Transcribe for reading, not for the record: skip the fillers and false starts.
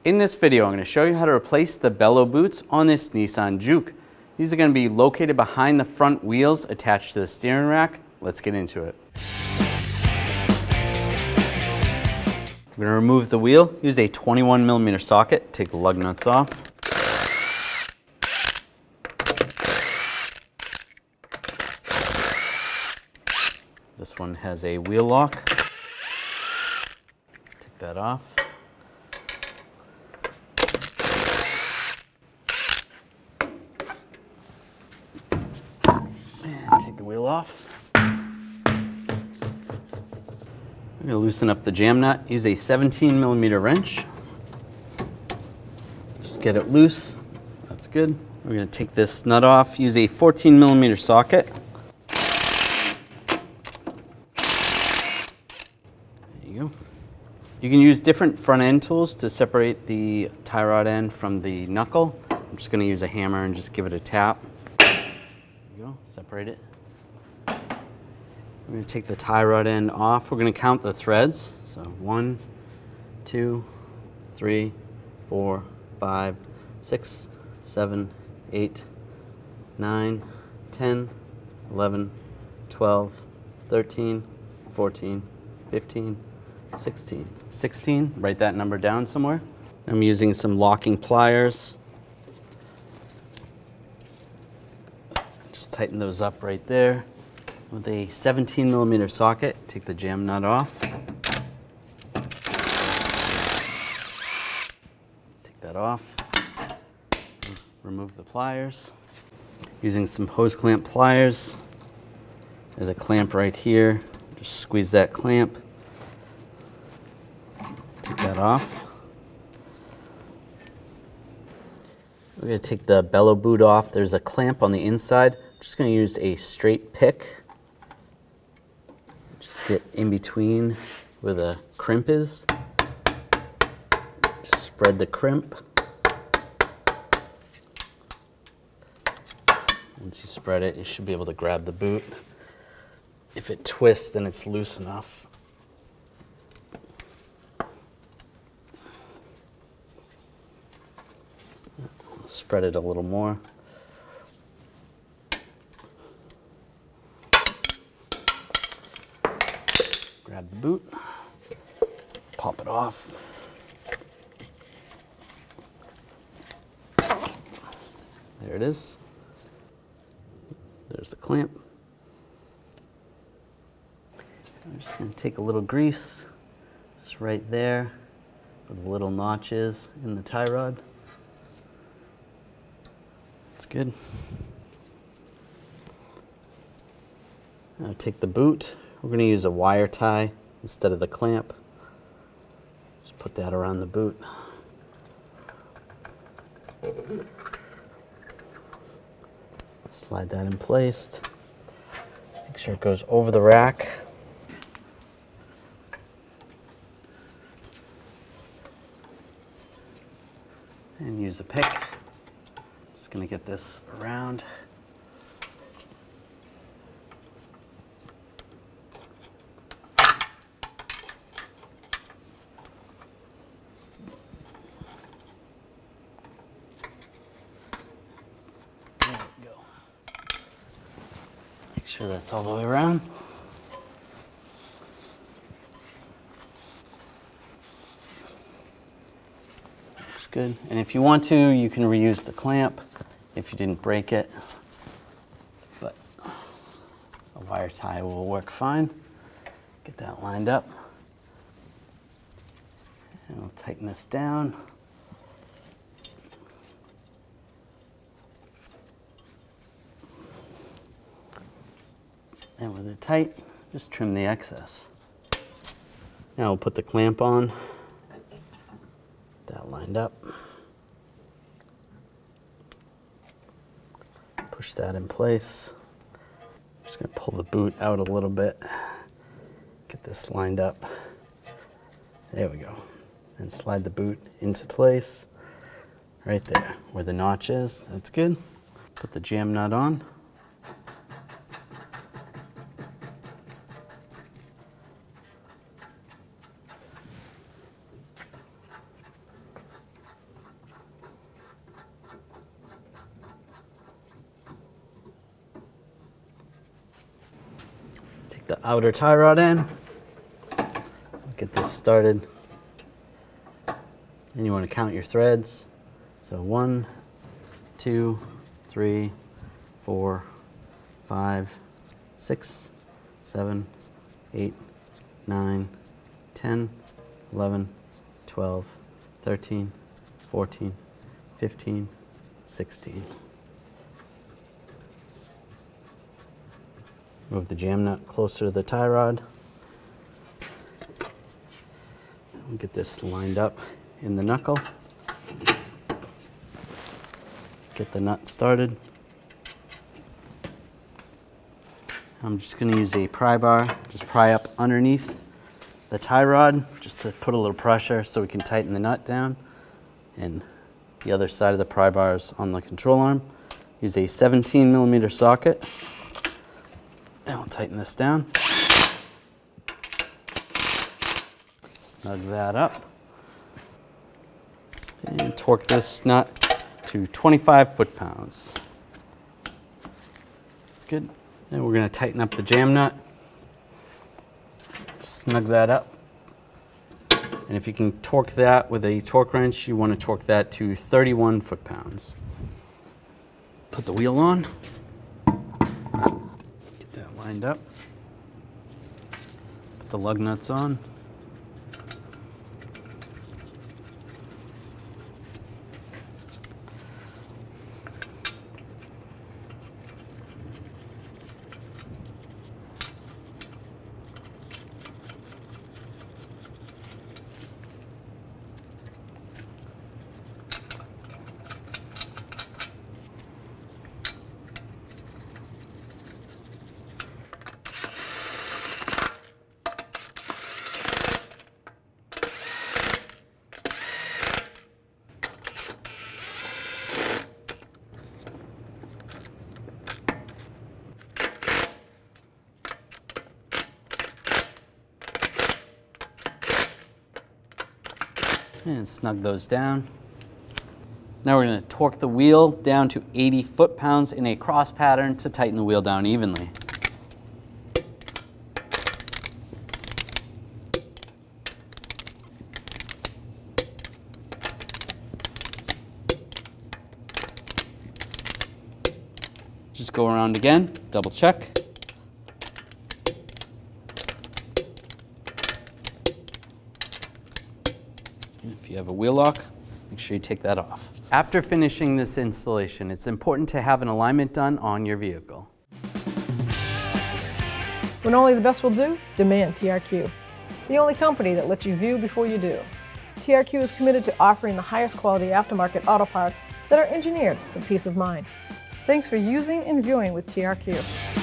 In this video, I'm going to show you how to replace the bellow boots on this Nissan Juke. These are going to be located behind the front wheels attached to the steering rack. Let's get into it. I'm going to remove the wheel, use a 21mm socket, take the lug nuts off. This one has a wheel lock. Take that off. And take the wheel off. I'm going to loosen up the jam nut. Use a 17mm wrench. Just get it loose. That's good. We're going to take this nut off. Use a 14mm socket. You can use different front end tools to separate the tie rod end from the knuckle. I'm just going to use a hammer and just give it a tap. There you go, separate it. We're going to take the tie rod end off. We're going to count the threads. So 1, 2, 3, 4, 5, 6, 7, 8, 9, 10, 11, 12, 13, 14, 15, 16. Write that number down somewhere. I'm using some locking pliers. Just tighten those up right there. With a 17mm socket, take the jam nut off. Take that off. Remove the pliers. Using some hose clamp pliers. There's a clamp right here. Just squeeze that clamp. Take that off. We're going to take the bellow boot off. There's a clamp on the inside. I'm just going to use a straight pick. Just get in between where the crimp is. Just spread the crimp. Once you spread it, you should be able to grab the boot. If it twists, then it's loose enough. Spread it a little more. Grab the boot, pop it off. There it is. There's the clamp. I'm just going to take a little grease, just right there, where the little notches in the tie rod. Good. Now take the boot. We're going to use a wire tie instead of the clamp. Just put that around the boot. Slide that in place. Make sure it goes over the rack. And use a pick. Going to get this around. There we go. Make sure that's all the way around. Looks good. And if you want to, you can reuse the clamp if you didn't break it, but a wire tie will work fine. Get that lined up. And we'll tighten this down. And with it tight, just trim the excess. Now we'll put the clamp on. That lined up. Push that in place. I'm just going to pull the boot out a little bit. Get this lined up. There we go. And slide the boot into place. Right there, where the notch is. That's good. Put the jam nut on. Take the outer tie rod in. Get this started. And you want to count your threads. So 1, 2, 3, 4, 5, 6, 7, 8, 9, 10, 11, 12, 13, 14, 15, 16. Move the jam nut closer to the tie rod. We'll get this lined up in the knuckle. Get the nut started. I'm just going to use a pry bar, just pry up underneath the tie rod just to put a little pressure so we can tighten the nut down. And the other side of the pry bar is on the control arm. Use a 17mm socket. And we'll tighten this down. Snug that up. And torque this nut to 25 foot-pounds. That's good. And we're going to tighten up the jam nut. Just snug that up. And if you can torque that with a torque wrench, you want to torque that to 31 foot-pounds. Put the wheel on. Get that lined up. Put the lug nuts on. And snug those down. Now we're going to torque the wheel down to 80 foot-pounds in a cross pattern to tighten the wheel down evenly. Just go around again, double check. If you have a wheel lock, make sure you take that off. After finishing this installation, it's important to have an alignment done on your vehicle. When only the best will do, demand TRQ. The only company that lets you view before you do. TRQ is committed to offering the highest quality aftermarket auto parts that are engineered for peace of mind. Thanks for using and viewing with TRQ.